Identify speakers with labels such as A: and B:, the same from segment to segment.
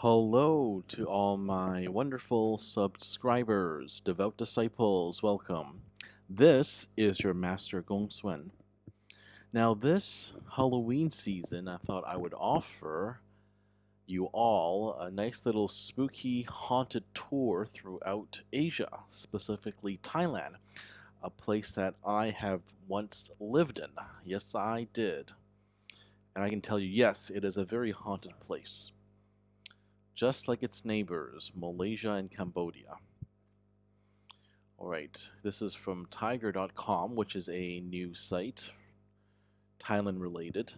A: Hello to all my wonderful subscribers, devout disciples, welcome. This is your Master GongSun. Now, this Halloween season, I thought I would offer you all a nice little spooky haunted tour throughout Asia, specifically Thailand, a place that I have once lived in. Yes, I did. And I can tell you, yes, it is a very haunted place, just like its neighbors, Malaysia and Cambodia. Alright, this is from tiger.com, which is a news site, Thailand related.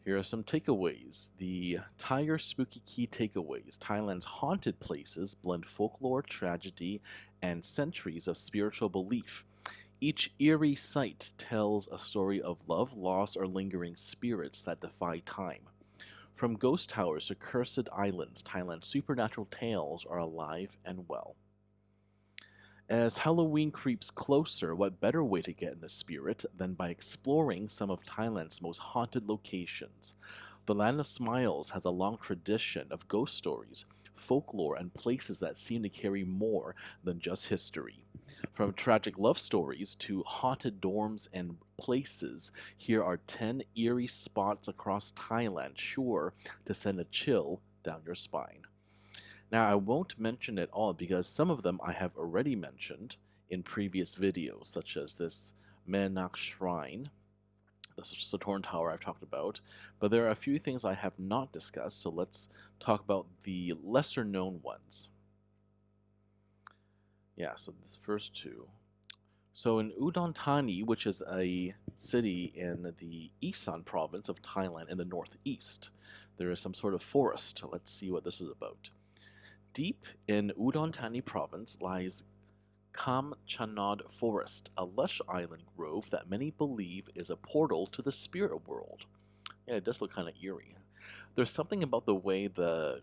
A: Here are some takeaways. The Tiger Spooky Key takeaways. Thailand's haunted places blend folklore, tragedy, and centuries of spiritual belief. Each eerie site tells a story of love, loss, or lingering spirits that defy time. From ghost towers to cursed islands, Thailand's supernatural tales are alive and well. As Halloween creeps closer, what better way to get in the spirit than by exploring some of Thailand's most haunted locations? The Land of Smiles has a long tradition of ghost stories, folklore, and places that seem to carry more than just history. From tragic love stories to haunted dorms and places, here are 10 eerie spots across Thailand sure to send a chill down your spine. Now, I won't mention it all because some of them I have already mentioned in previous videos, such as this Menak Shrine, the Satorn Tower I've talked about, but there are a few things I have not discussed, so let's talk about the lesser known ones. Yeah, so the first two. So in Udon Thani, which is a city in the Isan province of Thailand in the northeast, there is some sort of forest. Let's see what this is about. Deep in Udon Thani province lies Kam Chanod Forest, a lush island grove that many believe is a portal to the spirit world. Yeah, it does look kind of eerie. There's something about the way the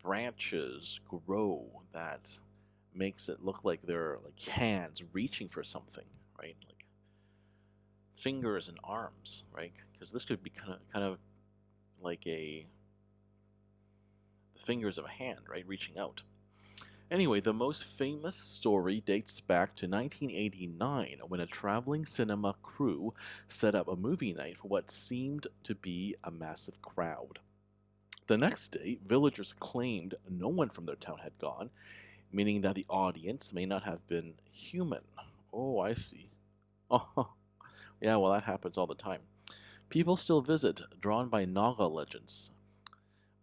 A: branches grow that makes it look like they're like hands reaching for something, right? Like fingers and arms, right? Because this could be kind of like the fingers of a hand, right, reaching out. Anyway, the most famous story dates back to 1989 when a traveling cinema crew set up a movie night for what seemed to be a massive crowd. The next day, villagers claimed no one from their town had gone, meaning that the audience may not have been human. Oh, I see. Oh, yeah, well, that happens all the time. People still visit, drawn by Naga legends,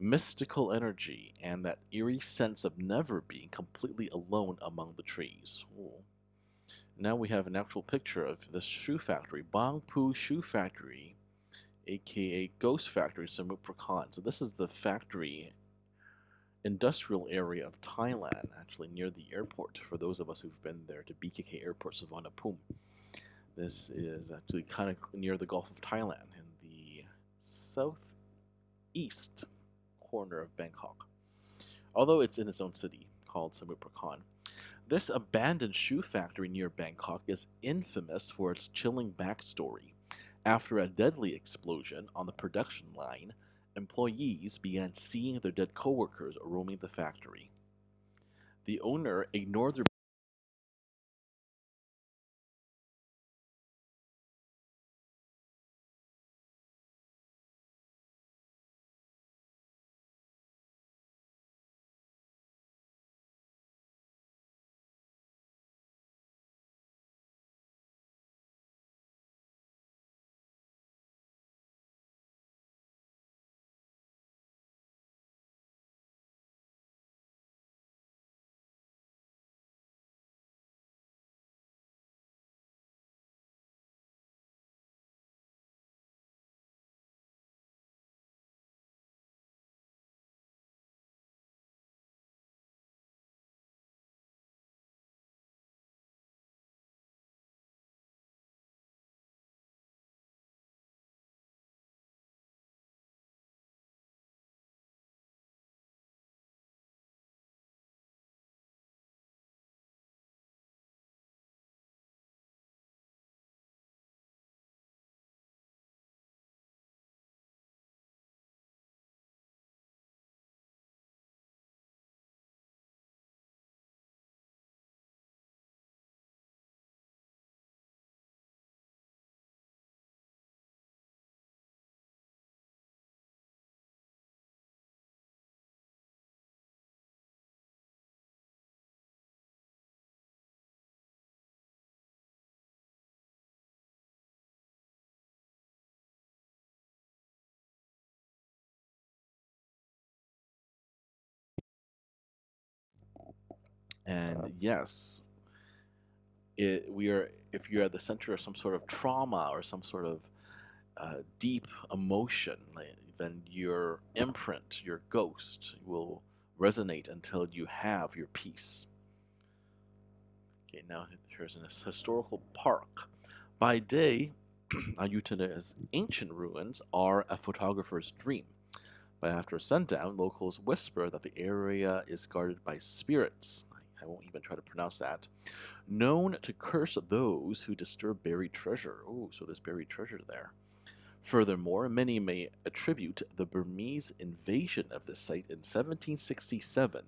A: mystical energy, and that eerie sense of never being completely alone among the trees. Ooh. Now we have an actual picture of this shoe factory, Bang Pu Shoe Factory, aka Ghost Factory, Samut Prakan. So this is the factory industrial area of Thailand, actually near the airport, for those of us who've been there to BKK Airport Suvarnabhumi. This is actually kind of near the Gulf of Thailand in the southeast corner of Bangkok, although it's in its own city called Samut Prakan. This abandoned shoe factory near Bangkok is infamous for its chilling backstory. After a deadly explosion on the production line, employees began seeing their dead coworkers roaming the factory. The owner ignored their And yes, if you're at the center of some sort of trauma or some sort of deep emotion, then your imprint, your ghost, will resonate until you have your peace. Okay, now here's a historical park. By day, Ayuthya's ancient ruins are a photographer's dream. But after sundown, locals whisper that the area is guarded by spirits. I won't even try to pronounce that. Known to curse those who disturb buried treasure. Oh, so there's buried treasure there. Furthermore, many may attribute the Burmese invasion of the site in 1767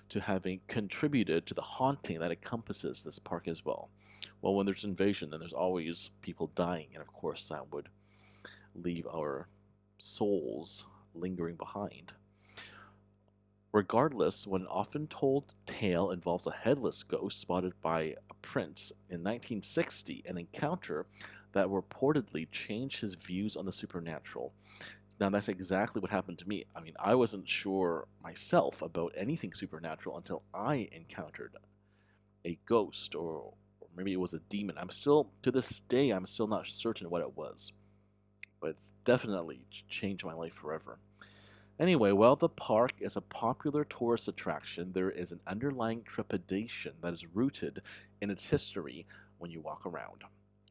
A: to having contributed to the haunting that encompasses this park as well. Well, when there's invasion, then there's always people dying, and of course that would leave our souls lingering behind. Regardless, one often told tale involves a headless ghost spotted by a prince in 1960, an encounter that reportedly changed his views on the supernatural. Now, that's exactly what happened to me. I mean, I wasn't sure myself about anything supernatural until I encountered a ghost, or maybe it was a demon. I'm still, to this day, I'm still not certain what it was, but it's definitely changed my life forever. Anyway, while the park is a popular tourist attraction, there is an underlying trepidation that is rooted in its history when you walk around.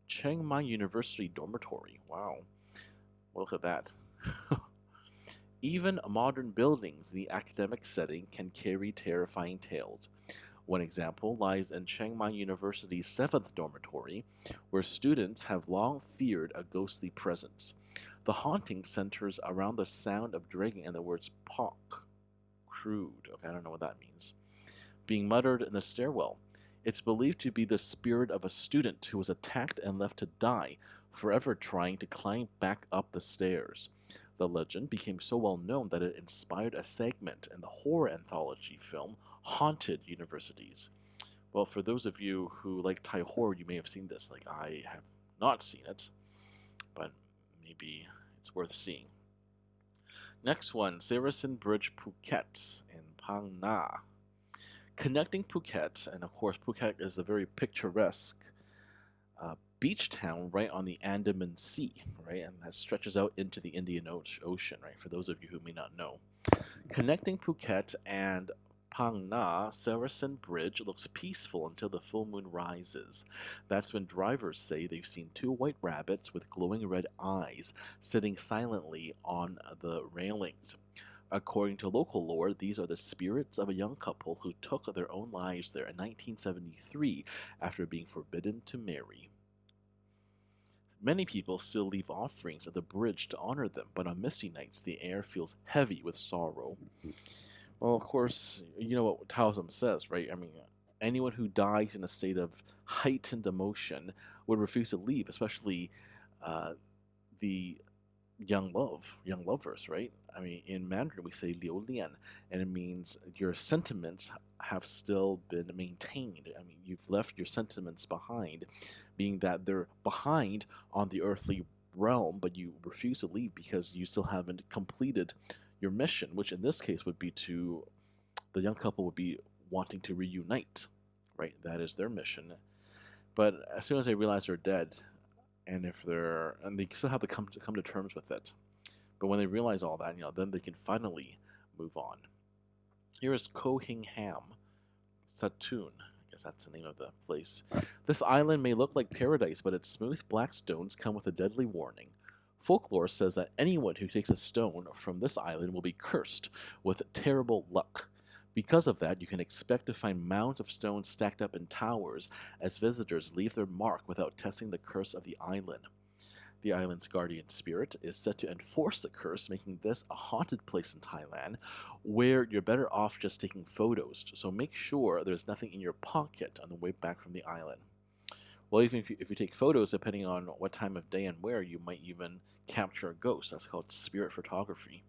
A: Chiang Mai University Dormitory. Wow. Look at that. Even modern buildings in the academic setting can carry terrifying tales. One example lies in Chiang Mai University's 7th dormitory, where students have long feared a ghostly presence. The haunting centers around the sound of dragging and the words "pok," crude, okay, I don't know what that means, being muttered in the stairwell. It's believed to be the spirit of a student who was attacked and left to die, forever trying to climb back up the stairs. The legend became so well known that it inspired a segment in the horror anthology film Haunted Universities. Well, for those of you who like Thai horror, you may have seen this. Like, I have not seen it, but maybe it's worth seeing. Next one, Saracen Bridge Phuket in Phang Na. Connecting Phuket, and of course Phuket is a very picturesque beach town right on the Andaman Sea, right? And that stretches out into the Indian Ocean, right? For those of you who may not know. Connecting Phuket and Phang Na, Saracen Bridge looks peaceful until the full moon rises. That's when drivers say they've seen two white rabbits with glowing red eyes sitting silently on the railings. According to local lore, these are the spirits of a young couple who took their own lives there in 1973 after being forbidden to marry. Many people still leave offerings at the bridge to honor them, but on misty nights the air feels heavy with sorrow. Well, of course, you know what Taoism says, right? I mean, anyone who dies in a state of heightened emotion would refuse to leave, especially uh, the young lovers, right? I mean, in Mandarin we say liu lian, and it means your sentiments have still been maintained. I mean, you've left your sentiments behind, being that they're behind on the earthly realm, but you refuse to leave because you still haven't completed your mission, which in this case would be to the young couple would be wanting to reunite, right? That is their mission. But as soon as they realize they're dead, and if they're and they still have to come to terms with it. But when they realize all that, then they can finally move on. Here is Koh Hing Ham, Satun. I guess that's the name of the place. This island may look like paradise, but its smooth black stones come with a deadly warning. Folklore says that anyone who takes a stone from this island will be cursed with terrible luck. Because of that, you can expect to find mounds of stones stacked up in towers as visitors leave their mark without testing the curse of the island. The island's guardian spirit is set to enforce the curse, making this a haunted place in Thailand where you're better off just taking photos. So make sure there's nothing in your pocket on the way back from the island. Well, even if you take photos, depending on what time of day and where, you might even capture a ghost. That's called spirit photography,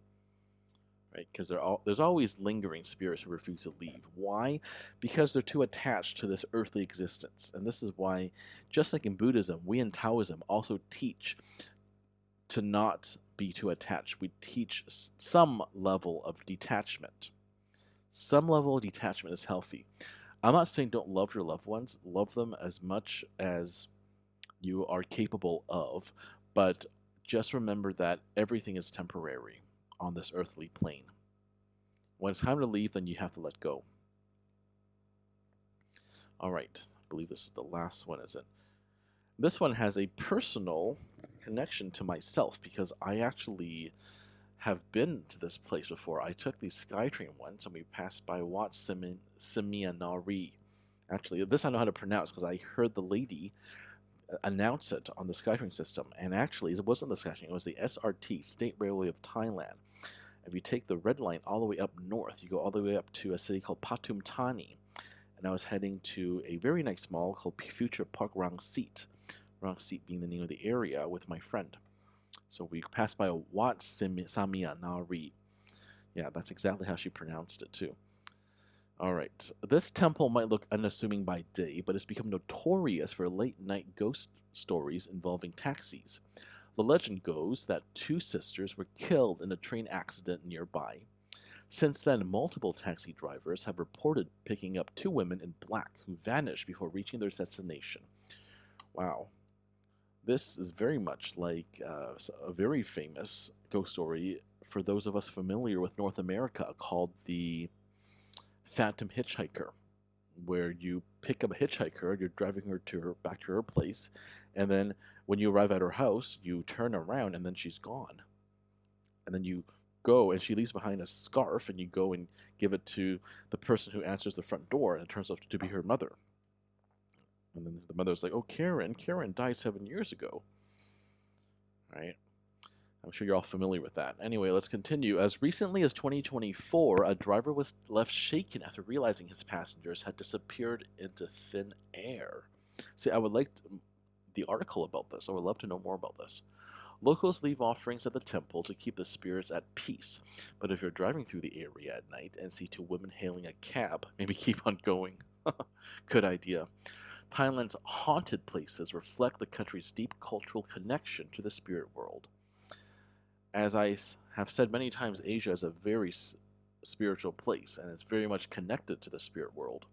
A: right? Because there's always lingering spirits who refuse to leave. Why? Because they're too attached to this earthly existence. And this is why, just like in Buddhism, we in Taoism also teach to not be too attached. We teach some level of detachment. Some level of detachment is healthy. I'm not saying don't love your loved ones, love them as much as you are capable of, but just remember that everything is temporary on this earthly plane. When it's time to leave, then you have to let go. All right, I believe this is the last one, is it? This one has a personal connection to myself because I actually have been to this place before. I took the SkyTrain once and we passed by Wat Simianari. Actually, this I know how to pronounce because I heard the lady announce it on the SkyTrain system. And actually, it wasn't the SkyTrain, it was the SRT, State Railway of Thailand. If you take the red line all the way up north, you go all the way up to a city called Pathum, and I was heading to a very nice mall called Future Park Rangsit. Rangsit being the name of the area with my friend. So we passed by a Wat Samia Nari. Yeah, that's exactly how she pronounced it too. Alright, this temple might look unassuming by day, but it's become notorious for late-night ghost stories involving taxis. The legend goes that two sisters were killed in a train accident nearby. Since then, multiple taxi drivers have reported picking up two women in black who vanished before reaching their destination. Wow. This is very much like a very famous ghost story for those of us familiar with North America called the Phantom Hitchhiker, where you pick up a hitchhiker, you're driving her back to her place, and then when you arrive at her house, you turn around and then she's gone. And then you go and she leaves behind a scarf and you go and give it to the person who answers the front door, and it turns out to be her mother. And then the mother's like, "Oh, Karen died 7 years ago." Right? I'm sure you're all familiar with that. Anyway, let's continue. As recently as 2024, a driver was left shaken after realizing his passengers had disappeared into thin air. See, I would like the article about this. I would love to know more about this. Locals leave offerings at the temple to keep the spirits at peace. But if you're driving through the area at night and see two women hailing a cab, maybe keep on going. Good idea. Thailand's haunted places reflect the country's deep cultural connection to the spirit world. As I have said many times, Asia is a very spiritual place and is very much connected to the spirit world.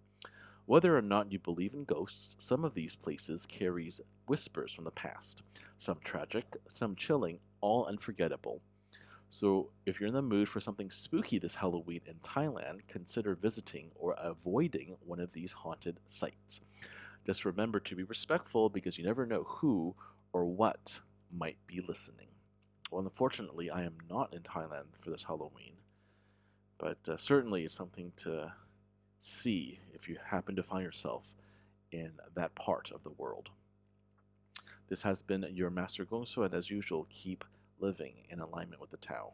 A: Whether or not you believe in ghosts, some of these places carries whispers from the past, some tragic, some chilling, all unforgettable. So if you're in the mood for something spooky this Halloween in Thailand, consider visiting or avoiding one of these haunted sites. Just remember to be respectful because you never know who or what might be listening. Well, unfortunately, I am not in Thailand for this Halloween, but certainly it's something to see if you happen to find yourself in that part of the world. This has been your Master GongSun, and as usual, keep living in alignment with the Tao.